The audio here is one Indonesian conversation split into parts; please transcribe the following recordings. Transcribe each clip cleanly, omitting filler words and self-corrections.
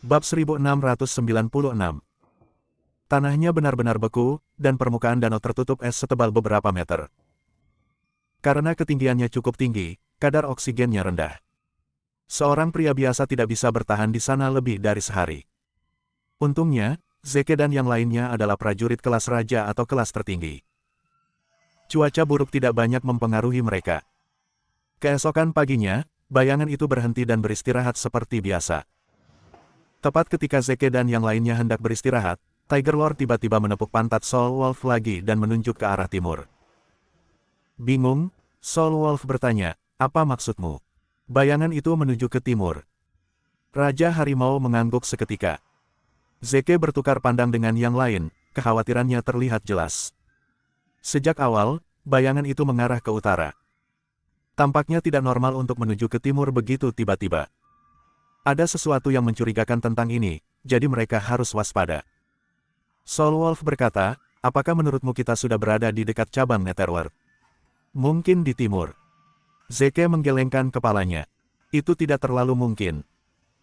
Bab 1696. Tanahnya benar-benar beku, dan permukaan danau tertutup es setebal beberapa meter. Karena ketinggiannya cukup tinggi, kadar oksigennya rendah. Seorang pria biasa tidak bisa bertahan di sana lebih dari sehari. Untungnya, Zeke dan yang lainnya adalah prajurit kelas raja atau kelas tertinggi. Cuaca buruk tidak banyak mempengaruhi mereka. Keesokan paginya, bayangan itu berhenti dan beristirahat seperti biasa. Tepat ketika Zeke dan yang lainnya hendak beristirahat, Tiger Lord tiba-tiba menepuk pantat Soul Wolf lagi dan menunjuk ke arah timur. Bingung, Soul Wolf bertanya, "Apa maksudmu?" Bayangan itu menuju ke timur. Raja Harimau mengangguk seketika. Zeke bertukar pandang dengan yang lain, kekhawatirannya terlihat jelas. Sejak awal, bayangan itu mengarah ke utara. Tampaknya tidak normal untuk menuju ke timur begitu tiba-tiba. Ada sesuatu yang mencurigakan tentang ini, jadi mereka harus waspada. Soul Wolf berkata, "Apakah menurutmu kita sudah berada di dekat cabang Netherworld?" "Mungkin di timur." Zeke menggelengkan kepalanya. "Itu tidak terlalu mungkin.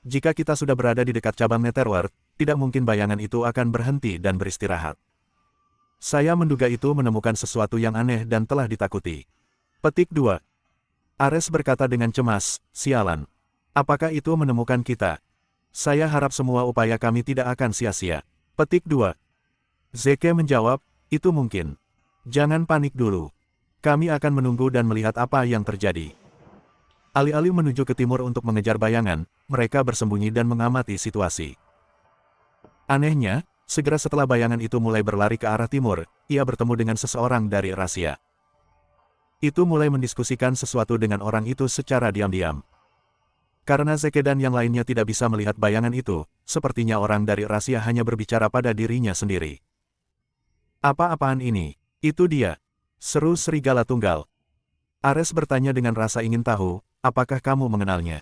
Jika kita sudah berada di dekat cabang Netherworld, tidak mungkin bayangan itu akan berhenti dan beristirahat. Saya menduga itu menemukan sesuatu yang aneh dan telah ditakuti." Petik 2. Ares berkata dengan cemas, "Sialan. Apakah itu menemukan kita? Saya harap semua upaya kami tidak akan sia-sia." Petik 2. Zeke menjawab, "Itu mungkin. Jangan panik dulu. Kami akan menunggu dan melihat apa yang terjadi." Alih-alih menuju ke timur untuk mengejar bayangan, mereka bersembunyi dan mengamati situasi. Anehnya, segera setelah bayangan itu mulai berlari ke arah timur, ia bertemu dengan seseorang dari rahasia. Itu mulai mendiskusikan sesuatu dengan orang itu secara diam-diam. Karena Zeke dan yang lainnya tidak bisa melihat bayangan itu, sepertinya orang dari rahasia hanya berbicara pada dirinya sendiri. "Apa-apaan ini?" "Itu dia," seru Serigala Tunggal. Ares bertanya dengan rasa ingin tahu, "Apakah kamu mengenalnya?"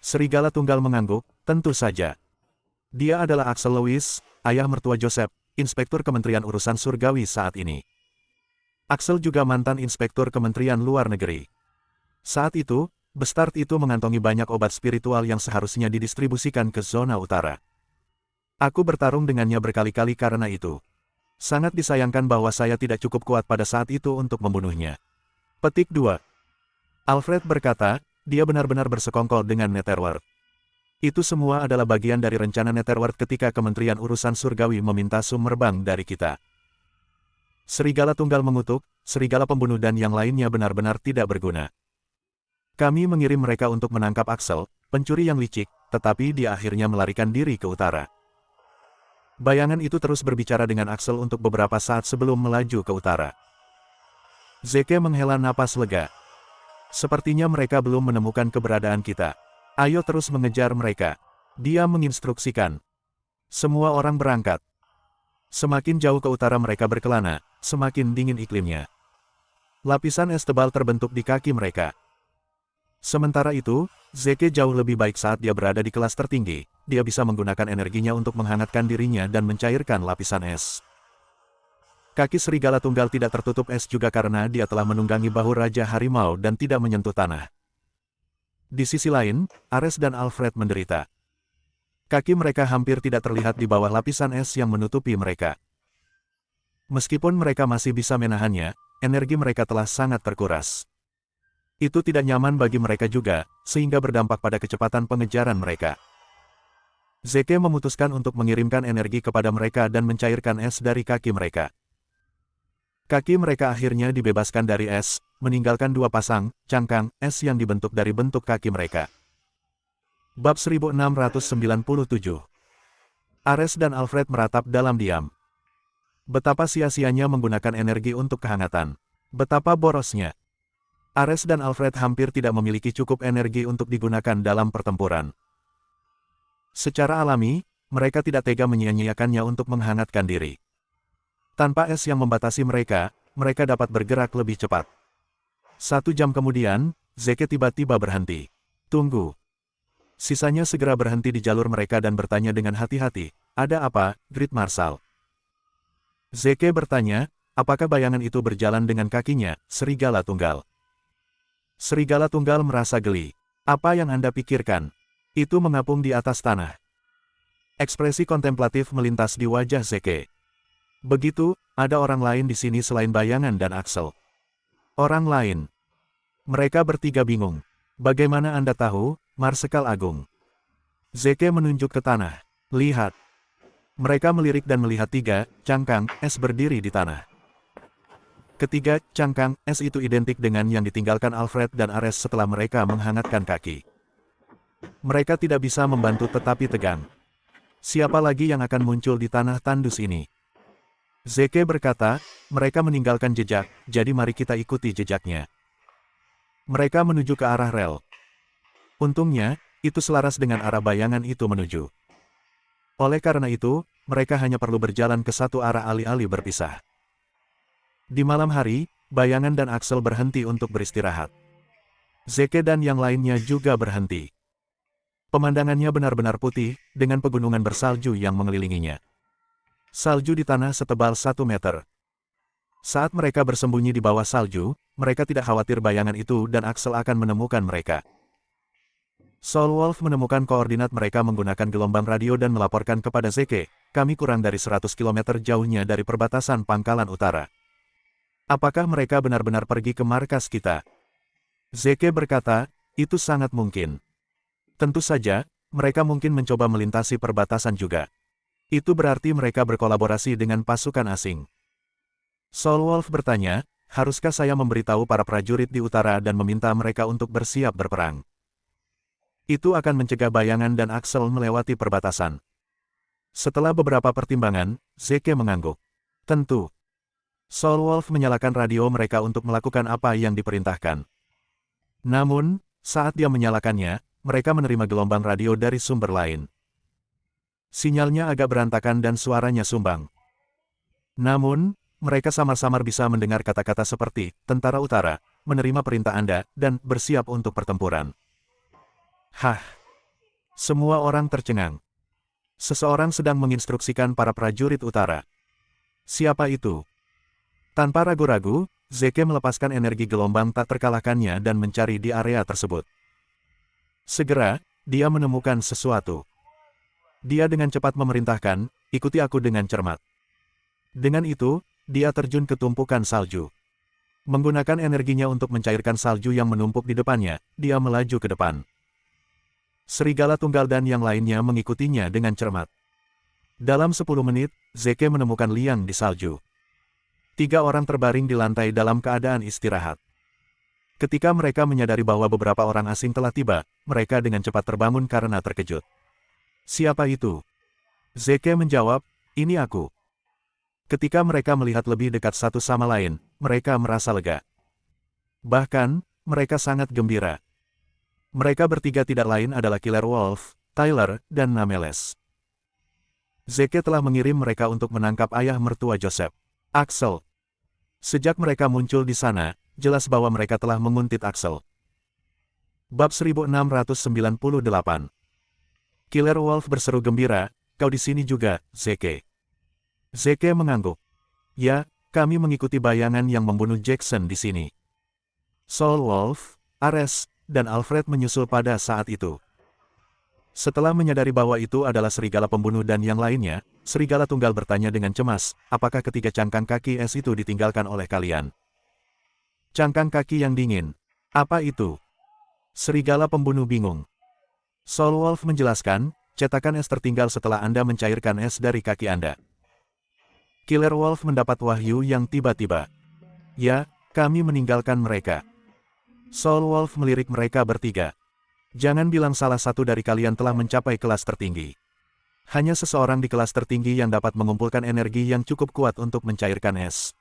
Serigala Tunggal mengangguk, "Tentu saja. Dia adalah Axel Lewis, ayah mertua Joseph, Inspektur Kementerian Urusan Surgawi saat ini. Axel juga mantan Inspektur Kementerian Luar Negeri. Saat itu, Bestard itu mengantongi banyak obat spiritual yang seharusnya didistribusikan ke zona utara. Aku bertarung dengannya berkali-kali karena itu. Sangat disayangkan bahwa saya tidak cukup kuat pada saat itu untuk membunuhnya." Petik 2. Alfred berkata, "Dia benar-benar bersekongkol dengan Netherworld. Itu semua adalah bagian dari rencana Netherworld ketika Kementerian Urusan Surgawi meminta sumber bank dari kita." Serigala Tunggal mengutuk, "Serigala Pembunuh dan yang lainnya benar-benar tidak berguna. Kami mengirim mereka untuk menangkap Axel, pencuri yang licik, tetapi dia akhirnya melarikan diri ke utara." Bayangan itu terus berbicara dengan Axel untuk beberapa saat sebelum melaju ke utara. Zeke menghela napas lega. "Sepertinya mereka belum menemukan keberadaan kita. Ayo terus mengejar mereka." Dia menginstruksikan. Semua orang berangkat. Semakin jauh ke utara mereka berkelana, semakin dingin iklimnya. Lapisan es tebal terbentuk di kaki mereka. Sementara itu, Zeke jauh lebih baik saat dia berada di kelas tertinggi. Dia bisa menggunakan energinya untuk menghangatkan dirinya dan mencairkan lapisan es. Kaki Serigala Tunggal tidak tertutup es juga karena dia telah menunggangi bahu Raja Harimau dan tidak menyentuh tanah. Di sisi lain, Ares dan Alfred menderita. Kaki mereka hampir tidak terlihat di bawah lapisan es yang menutupi mereka. Meskipun mereka masih bisa menahannya, energi mereka telah sangat terkuras. Itu tidak nyaman bagi mereka juga, sehingga berdampak pada kecepatan pengejaran mereka. Zeke memutuskan untuk mengirimkan energi kepada mereka dan mencairkan es dari kaki mereka. Kaki mereka akhirnya dibebaskan dari es, meninggalkan dua pasang cangkang es yang dibentuk dari bentuk kaki mereka. Bab 1697. Ares dan Alfred meratap dalam diam. Betapa sia-sianya menggunakan energi untuk kehangatan. Betapa borosnya. Ares dan Alfred hampir tidak memiliki cukup energi untuk digunakan dalam pertempuran. Secara alami, mereka tidak tega menyia-nyiakannya untuk menghangatkan diri. Tanpa es yang membatasi mereka, mereka dapat bergerak lebih cepat. 1 jam kemudian, Zeke tiba-tiba berhenti. "Tunggu." Sisanya segera berhenti di jalur mereka dan bertanya dengan hati-hati, "Ada apa, Great Marshal?" Zeke bertanya, "Apakah bayangan itu berjalan dengan kakinya, Serigala Tunggal?" Serigala Tunggal merasa geli. "Apa yang Anda pikirkan? Itu mengapung di atas tanah. Ekspresi kontemplatif melintas di wajah Zeke. Begitu, ada orang lain di sini selain bayangan dan Axel. Orang lain. Mereka bertiga bingung. Bagaimana Anda tahu, Marsekal Agung? Zeke menunjuk ke tanah. Lihat. Mereka melirik dan melihat tiga cangkang es berdiri di tanah. Ketiga cangkang es itu identik dengan yang ditinggalkan Alfred dan Ares setelah mereka menghangatkan kaki. Mereka tidak bisa membantu tetapi tegang. Siapa lagi yang akan muncul di tanah tandus ini? Zeke berkata, mereka meninggalkan jejak, jadi mari kita ikuti jejaknya. Mereka menuju ke arah rel. Untungnya, itu selaras dengan arah bayangan itu menuju. Oleh karena itu, mereka hanya perlu berjalan ke satu arah alih-alih berpisah. Di malam hari, bayangan dan Axel berhenti untuk beristirahat. Zeke dan yang lainnya juga berhenti. Pemandangannya benar-benar putih, dengan pegunungan bersalju yang mengelilinginya. Salju di tanah setebal 1 meter. Saat mereka bersembunyi di bawah salju, mereka tidak khawatir bayangan itu dan Axel akan menemukan mereka. Soul Wolf menemukan koordinat mereka menggunakan gelombang radio dan melaporkan kepada Zeke, kami kurang dari 100 km jauhnya dari perbatasan Pangkalan Utara. Apakah mereka benar-benar pergi ke markas kita? Zeke berkata, itu sangat mungkin. Tentu saja, mereka mungkin mencoba melintasi perbatasan juga. Itu berarti mereka berkolaborasi dengan pasukan asing. Soul Wolf bertanya, haruskah saya memberitahu para prajurit di utara dan meminta mereka untuk bersiap berperang? Itu akan mencegah bayangan dan Axel melewati perbatasan. Setelah beberapa pertimbangan, Zeke mengangguk. Tentu. Soul Wolf menyalakan radio mereka untuk melakukan apa yang diperintahkan. Namun, saat dia menyalakannya, mereka menerima gelombang radio dari sumber lain. Sinyalnya agak berantakan dan suaranya sumbang. Namun, mereka samar-samar bisa mendengar kata-kata seperti, Tentara Utara, menerima perintah Anda, dan bersiap untuk pertempuran. Hah! Semua orang tercengang. Seseorang sedang menginstruksikan para prajurit utara. Siapa itu? Tanpa ragu-ragu, Zeke melepaskan energi gelombang tak terkalahkannya dan mencari di area tersebut. Segera, dia menemukan sesuatu. Dia dengan cepat memerintahkan, ikuti aku dengan cermat. Dengan itu, dia terjun ke tumpukan salju. Menggunakan energinya untuk mencairkan salju yang menumpuk di depannya, dia melaju ke depan. Serigala Tunggal dan yang lainnya mengikutinya dengan cermat. Dalam 10 menit, Zeke menemukan liang di salju. 3 orang terbaring di lantai dalam keadaan istirahat. Ketika mereka menyadari bahwa beberapa orang asing telah tiba, mereka dengan cepat terbangun karena terkejut. Siapa itu? Zeke menjawab, ini aku. Ketika mereka melihat lebih dekat satu sama lain, mereka merasa lega. Bahkan, mereka sangat gembira. Mereka bertiga tidak lain adalah Killer Wolf, Tyler, dan Nameles. Zeke telah mengirim mereka untuk menangkap ayah mertua Joseph, Axel. Sejak mereka muncul di sana, jelas bahwa mereka telah menguntit Axel. Bab 1698. Killer Wolf berseru gembira, kau di sini juga, Zeke. Zeke mengangguk. Ya, kami mengikuti bayangan yang membunuh Jackson di sini. Soul Wolf, Ares, dan Alfred menyusul pada saat itu. Setelah menyadari bahwa itu adalah serigala pembunuh dan yang lainnya, Serigala Tunggal bertanya dengan cemas, apakah ketiga cangkang kaki es itu ditinggalkan oleh kalian? Cangkang kaki yang dingin. Apa itu? Serigala pembunuh bingung. Soul Wolf menjelaskan, cetakan es tertinggal setelah Anda mencairkan es dari kaki Anda. Killer Wolf mendapat wahyu yang tiba-tiba. Ya, kami meninggalkan mereka. Soul Wolf melirik mereka bertiga. Jangan bilang salah satu dari kalian telah mencapai kelas tertinggi. Hanya seseorang di kelas tertinggi yang dapat mengumpulkan energi yang cukup kuat untuk mencairkan es.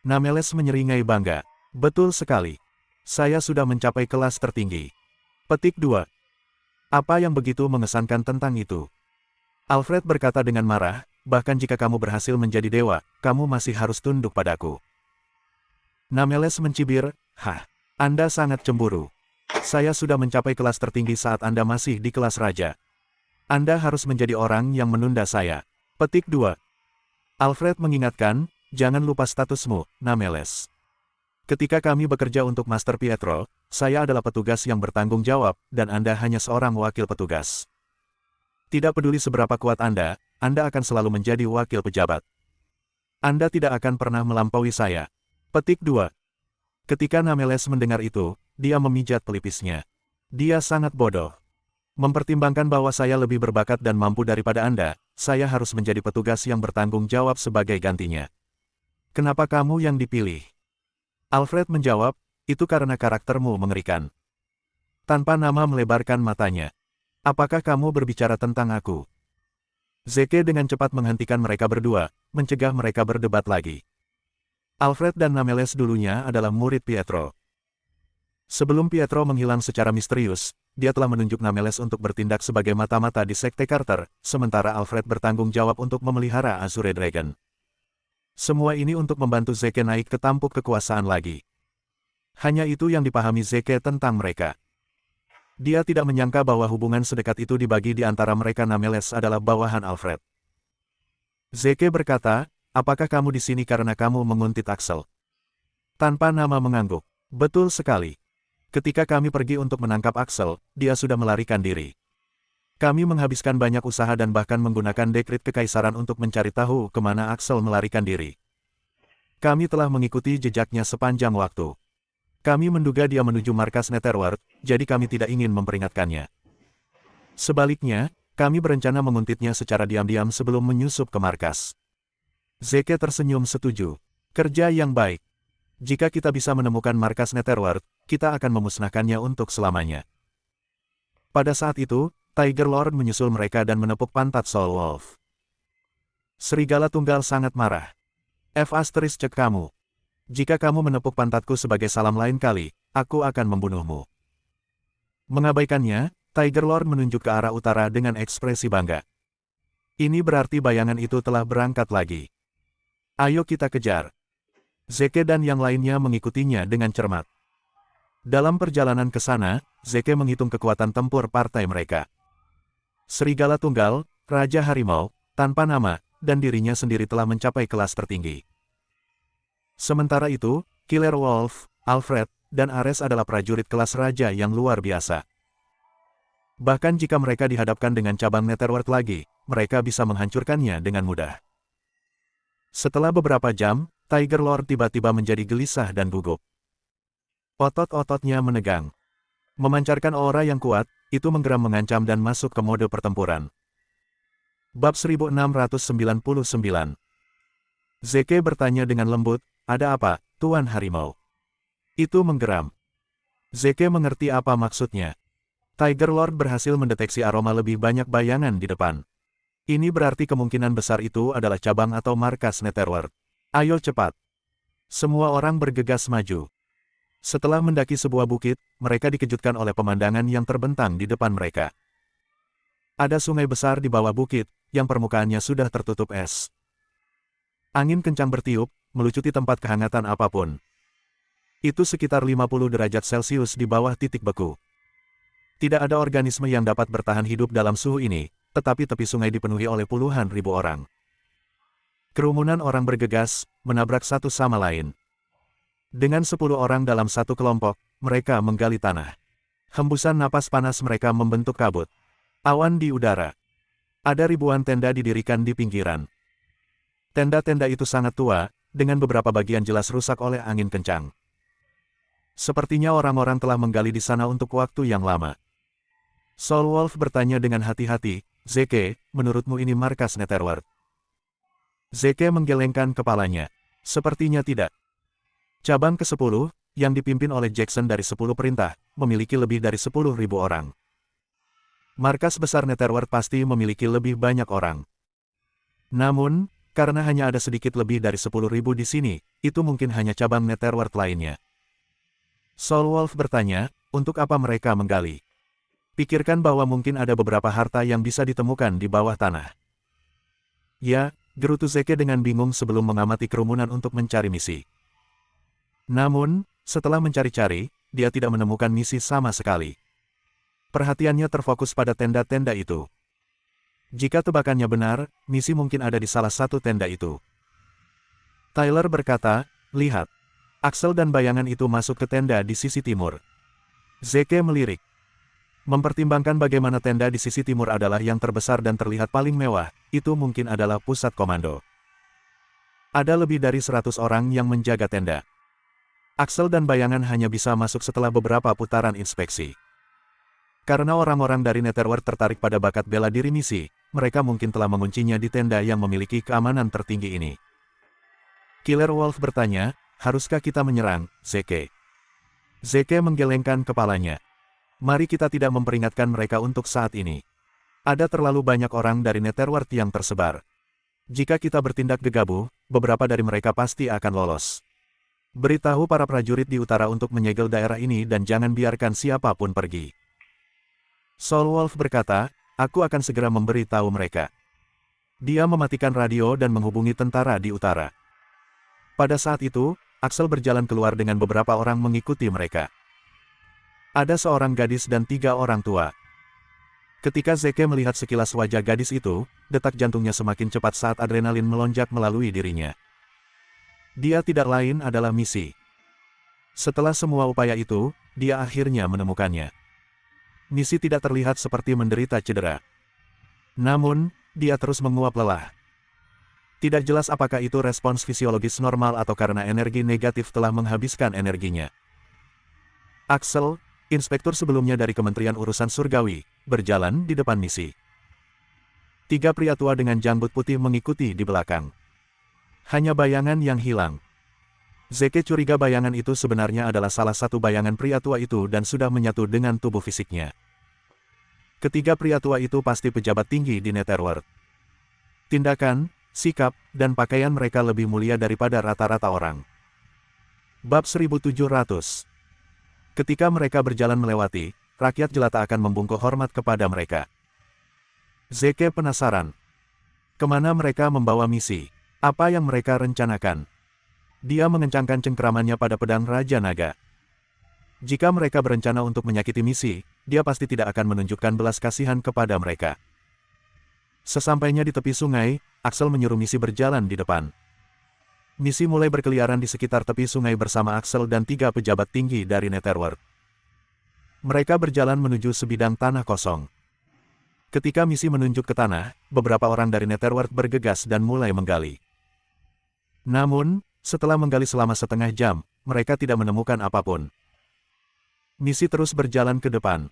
Nameles menyeringai bangga. Betul sekali. Saya sudah mencapai kelas tertinggi. Petik 2. Apa yang begitu mengesankan tentang itu? Alfred berkata dengan marah, bahkan jika kamu berhasil menjadi dewa, kamu masih harus tunduk padaku. Nameles mencibir, hah, Anda sangat cemburu. Saya sudah mencapai kelas tertinggi saat Anda masih di kelas raja. Anda harus menjadi orang yang menunda saya. Petik 2. Alfred mengingatkan, jangan lupa statusmu, Nameles. Ketika kami bekerja untuk Master Pietro, saya adalah petugas yang bertanggung jawab, dan Anda hanya seorang wakil petugas. Tidak peduli seberapa kuat Anda akan selalu menjadi wakil pejabat. Anda tidak akan pernah melampaui saya. Petik 2. Ketika Nameles mendengar itu, dia memijat pelipisnya. Dia sangat bodoh. Mempertimbangkan bahwa saya lebih berbakat dan mampu daripada Anda, saya harus menjadi petugas yang bertanggung jawab sebagai gantinya. Kenapa kamu yang dipilih? Alfred menjawab, itu karena karaktermu mengerikan. Tanpa nama melebarkan matanya. Apakah kamu berbicara tentang aku? Zeke dengan cepat menghentikan mereka berdua, mencegah mereka berdebat lagi. Alfred dan Nameles dulunya adalah murid Pietro. Sebelum Pietro menghilang secara misterius, dia telah menunjuk Nameles untuk bertindak sebagai mata-mata di Sekte Carter, sementara Alfred bertanggung jawab untuk memelihara Azure Dragon. Semua ini untuk membantu Zeke naik ke tampuk kekuasaan lagi. Hanya itu yang dipahami Zeke tentang mereka. Dia tidak menyangka bahwa hubungan sedekat itu dibagi di antara mereka. Nameles adalah bawahan Alfred. Zeke berkata, apakah kamu di sini karena kamu menguntit Axel? Tanpa nama mengangguk. Betul sekali. Ketika kami pergi untuk menangkap Axel, dia sudah melarikan diri. Kami menghabiskan banyak usaha dan bahkan menggunakan dekret kekaisaran untuk mencari tahu kemana Axel melarikan diri. Kami telah mengikuti jejaknya sepanjang waktu. Kami menduga dia menuju markas Netherworld, jadi kami tidak ingin memperingatkannya. Sebaliknya, kami berencana menguntitnya secara diam-diam sebelum menyusup ke markas. Zeke tersenyum setuju. Kerja yang baik. Jika kita bisa menemukan markas Netherworld, kita akan memusnahkannya untuk selamanya. Pada saat itu, Tiger Lord menyusul mereka dan menepuk pantat Soul Wolf. Serigala Tunggal sangat marah. Cek kamu. Jika kamu menepuk pantatku sebagai salam lain kali, aku akan membunuhmu. Mengabaikannya, Tiger Lord menunjuk ke arah utara dengan ekspresi bangga. Ini berarti bayangan itu telah berangkat lagi. Ayo kita kejar. Zeke dan yang lainnya mengikutinya dengan cermat. Dalam perjalanan ke sana, Zeke menghitung kekuatan tempur partai mereka. Serigala Tunggal, Raja Harimau, tanpa nama, dan dirinya sendiri telah mencapai kelas tertinggi. Sementara itu, Killer Wolf, Alfred, dan Ares adalah prajurit kelas raja yang luar biasa. Bahkan jika mereka dihadapkan dengan cabang Netherworld lagi, mereka bisa menghancurkannya dengan mudah. Setelah beberapa jam, Tiger Lord tiba-tiba menjadi gelisah dan gugup. Otot-ototnya menegang. Memancarkan aura yang kuat, itu menggeram mengancam dan masuk ke mode pertempuran. Bab 1699. Zeke bertanya dengan lembut, ada apa, Tuan Harimau? Itu menggeram. Zeke mengerti apa maksudnya. Tiger Lord berhasil mendeteksi aroma lebih banyak bayangan di depan. Ini berarti kemungkinan besar itu adalah cabang atau markas Netherworld. Ayo cepat. Semua orang bergegas maju. Setelah mendaki sebuah bukit, mereka dikejutkan oleh pemandangan yang terbentang di depan mereka. Ada sungai besar di bawah bukit, yang permukaannya sudah tertutup es. Angin kencang bertiup, melucuti tempat kehangatan apapun. Itu sekitar 50 derajat Celcius di bawah titik beku. Tidak ada organisme yang dapat bertahan hidup dalam suhu ini, tetapi tepi sungai dipenuhi oleh puluhan ribu orang. Kerumunan orang bergegas, menabrak satu sama lain. Dengan 10 orang dalam satu kelompok, mereka menggali tanah. Hembusan napas panas mereka membentuk kabut. Awan di udara. Ada ribuan tenda didirikan di pinggiran. Tenda-tenda itu sangat tua, dengan beberapa bagian jelas rusak oleh angin kencang. Sepertinya orang-orang telah menggali di sana untuk waktu yang lama. Soul Wolf bertanya dengan hati-hati, Zeke, menurutmu ini markas Netherworld? Zeke menggelengkan kepalanya. Sepertinya tidak. Cabang ke-10, yang dipimpin oleh Jackson dari 10 perintah, memiliki lebih dari 10.000 orang. Markas besar Netherworld pasti memiliki lebih banyak orang. Namun, karena hanya ada sedikit lebih dari 10.000 di sini, itu mungkin hanya cabang Netherworld lainnya. Soul Wolf bertanya, untuk apa mereka menggali? Pikirkan bahwa mungkin ada beberapa harta yang bisa ditemukan di bawah tanah. Ya, gerutu Zeke dengan bingung sebelum mengamati kerumunan untuk mencari misi. Namun, setelah mencari-cari, dia tidak menemukan misi sama sekali. Perhatiannya terfokus pada tenda-tenda itu. Jika tebakannya benar, misi mungkin ada di salah satu tenda itu. Tyler berkata, lihat. Axel dan bayangan itu masuk ke tenda di sisi timur. Zeke melirik. Mempertimbangkan bagaimana tenda di sisi timur adalah yang terbesar dan terlihat paling mewah, itu mungkin adalah pusat komando. Ada lebih dari 100 orang yang menjaga tenda. Axel dan bayangan hanya bisa masuk setelah beberapa putaran inspeksi. Karena orang-orang dari Netherworld tertarik pada bakat bela diri misi, mereka mungkin telah menguncinya di tenda yang memiliki keamanan tertinggi ini. Killer Wolf bertanya, haruskah kita menyerang, Zeke? Zeke menggelengkan kepalanya. Mari kita tidak memperingatkan mereka untuk saat ini. Ada terlalu banyak orang dari Netherworld yang tersebar. Jika kita bertindak gegabah, beberapa dari mereka pasti akan lolos. Beritahu para prajurit di utara untuk menyegel daerah ini dan jangan biarkan siapapun pergi. Soul Wolf berkata, aku akan segera memberitahu mereka. Dia mematikan radio dan menghubungi tentara di utara. Pada saat itu, Axel berjalan keluar dengan beberapa orang mengikuti mereka. Ada seorang gadis dan 3 orang tua. Ketika Zeke melihat sekilas wajah gadis itu, detak jantungnya semakin cepat saat adrenalin melonjak melalui dirinya. Dia tidak lain adalah misi. Setelah semua upaya itu, dia akhirnya menemukannya. Misi tidak terlihat seperti menderita cedera. Namun, dia terus menguap lelah. Tidak jelas apakah itu respons fisiologis normal atau karena energi negatif telah menghabiskan energinya. Axel, inspektur sebelumnya dari Kementerian Urusan Surgawi, berjalan di depan misi. 3 pria tua dengan janggut putih mengikuti di belakang. Hanya bayangan yang hilang. Zeke curiga bayangan itu sebenarnya adalah salah satu bayangan pria tua itu dan sudah menyatu dengan tubuh fisiknya. Ketiga pria tua itu pasti pejabat tinggi di Netherworld. Tindakan, sikap, dan pakaian mereka lebih mulia daripada rata-rata orang. Bab 1700. Ketika mereka berjalan melewati, rakyat jelata akan membungkuk hormat kepada mereka. Zeke penasaran. Kemana mereka membawa misi? Apa yang mereka rencanakan? Dia mengencangkan cengkeramannya pada pedang Raja Naga. Jika mereka berencana untuk menyakiti misi, dia pasti tidak akan menunjukkan belas kasihan kepada mereka. Sesampainya di tepi sungai, Axel menyuruh misi berjalan di depan. Misi mulai berkeliaran di sekitar tepi sungai bersama Axel dan 3 pejabat tinggi dari Netherworld. Mereka berjalan menuju sebidang tanah kosong. Ketika misi menunjuk ke tanah, beberapa orang dari Netherworld bergegas dan mulai menggali. Namun, setelah menggali selama setengah jam, mereka tidak menemukan apapun. Misi terus berjalan ke depan.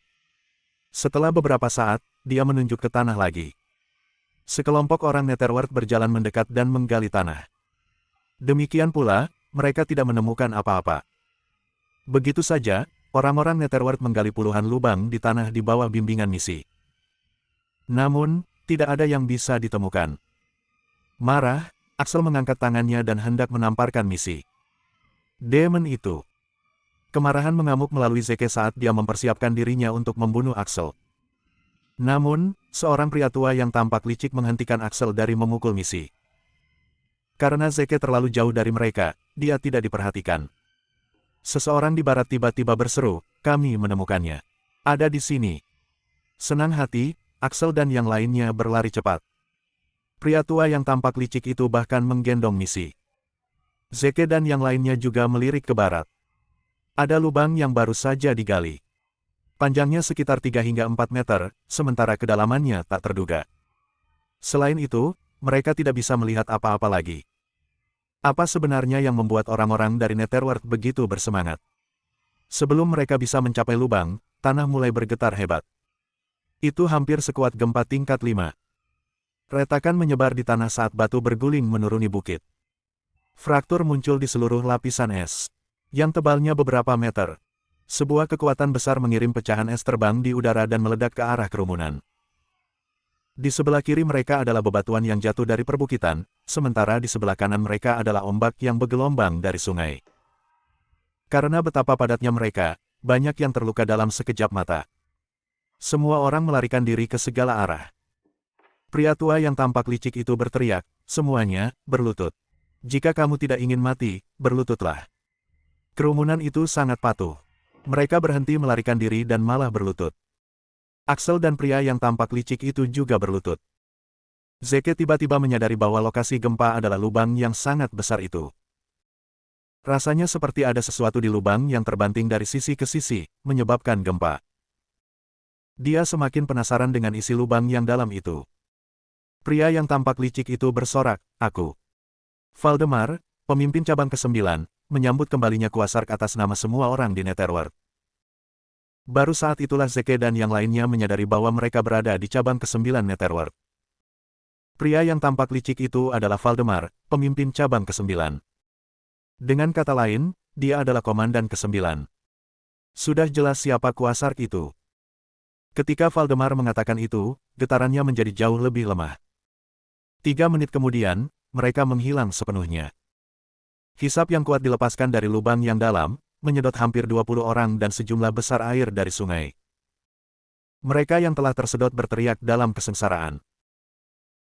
Setelah beberapa saat, dia menunjuk ke tanah lagi. Sekelompok orang Netherworld berjalan mendekat dan menggali tanah. Demikian pula, mereka tidak menemukan apa-apa. Begitu saja, orang-orang Netherworld menggali puluhan lubang di tanah di bawah bimbingan misi. Namun, tidak ada yang bisa ditemukan. Marah, Axel mengangkat tangannya dan hendak menamparkan misi. Demon itu. Kemarahan mengamuk melalui Zeke saat dia mempersiapkan dirinya untuk membunuh Axel. Namun, seorang pria tua yang tampak licik menghentikan Axel dari memukul misi. Karena Zeke terlalu jauh dari mereka, dia tidak diperhatikan. Seseorang di barat tiba-tiba berseru, kami menemukannya. Ada di sini. Senang hati, Axel dan yang lainnya berlari cepat. Pria tua yang tampak licik itu bahkan menggendong misi. Zeke dan yang lainnya juga melirik ke barat. Ada lubang yang baru saja digali. Panjangnya sekitar 3 hingga 4 meter, sementara kedalamannya tak terduga. Selain itu, mereka tidak bisa melihat apa-apa lagi. Apa sebenarnya yang membuat orang-orang dari Netherworld begitu bersemangat? Sebelum mereka bisa mencapai lubang, tanah mulai bergetar hebat. Itu hampir sekuat gempa tingkat 5. Retakan menyebar di tanah saat batu berguling menuruni bukit. Fraktur muncul di seluruh lapisan es, yang tebalnya beberapa meter. Sebuah kekuatan besar mengirim pecahan es terbang di udara dan meledak ke arah kerumunan. Di sebelah kiri mereka adalah bebatuan yang jatuh dari perbukitan, sementara di sebelah kanan mereka adalah ombak yang bergelombang dari sungai. Karena betapa padatnya mereka, banyak yang terluka dalam sekejap mata. Semua orang melarikan diri ke segala arah. Pria tua yang tampak licik itu berteriak, semuanya, berlutut. Jika kamu tidak ingin mati, berlututlah. Kerumunan itu sangat patuh. Mereka berhenti melarikan diri dan malah berlutut. Axel dan pria yang tampak licik itu juga berlutut. Zeke tiba-tiba menyadari bahwa lokasi gempa adalah lubang yang sangat besar itu. Rasanya seperti ada sesuatu di lubang yang terbanting dari sisi ke sisi, menyebabkan gempa. Dia semakin penasaran dengan isi lubang yang dalam itu. Pria yang tampak licik itu bersorak, "Aku." Valdemar, pemimpin cabang ke-9, menyambut kembalinya Quasark atas nama semua orang di Netherworld. Baru saat itulah Zeke dan yang lainnya menyadari bahwa mereka berada di cabang ke-9 Netherworld. Pria yang tampak licik itu adalah Valdemar, pemimpin cabang ke-9. Dengan kata lain, dia adalah komandan ke-9. Sudah jelas siapa Quasark itu. Ketika Valdemar mengatakan itu, getarannya menjadi jauh lebih lemah. 3 menit kemudian, mereka menghilang sepenuhnya. Hisap yang kuat dilepaskan dari lubang yang dalam, menyedot hampir 20 orang dan sejumlah besar air dari sungai. Mereka yang telah tersedot berteriak dalam kesengsaraan.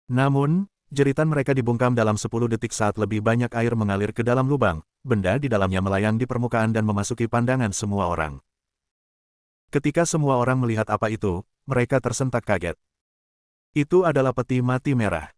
Namun, jeritan mereka dibungkam dalam 10 detik saat lebih banyak air mengalir ke dalam lubang, benda di dalamnya melayang di permukaan dan memasuki pandangan semua orang. Ketika semua orang melihat apa itu, mereka tersentak kaget. Itu adalah peti mati merah.